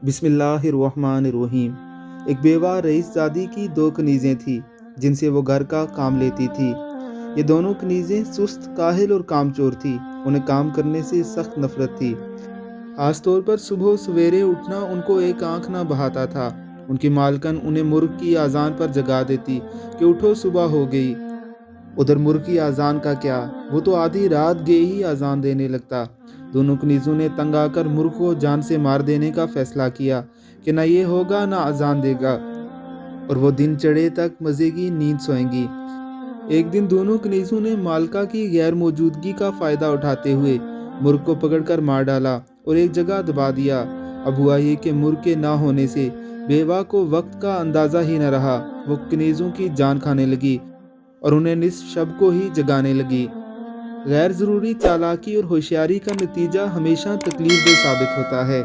बिस्मिल्लाहिर्रहमानिर्रहीम। एक बेवा रईसजादी की दो कनीज़ें थीं जिनसे वो घर का काम लेती थी। ये दोनों कनीज़ें सुस्त, काहिल और कामचोर थीं। उन्हें काम करने से सख्त नफरत थी। खास तौर पर सुबह सवेरे उठना उनको एक आंख ना बहाता था। उनकी मालकन उन्हें मुर्ग की आज़ान पर जगा देती कि उठो, सुबह हो गई। उधर मुर्ग की आज़ान का क्या, वो तो आधी रात गए ही आज़ान देने लगता। दोनों कनीज़ों ने तंग आकर मुर्ग को जान से मार देने का फैसला किया कि ना ये होगा ना आज़ान देगा, और वो दिन चढ़े तक मज़े की नींद सोएंगी। एक दिन दोनों कनीज़ों ने मालका की गैर मौजूदगी का फ़ायदा उठाते हुए मुर्ग को पकड़कर मार डाला और एक जगह दबा दिया। अब हुआ ये कि मुर्ग के ना होने से बेवा को वक्त का अंदाज़ा ही न रहा। वो कनीज़ों की जान खाने लगी और उन्हें निस्फ शब को ही जगाने लगी। गैर ज़रूरी चालाकी और होशियारी का नतीजा हमेशा तकलीफ दे साबित होता है।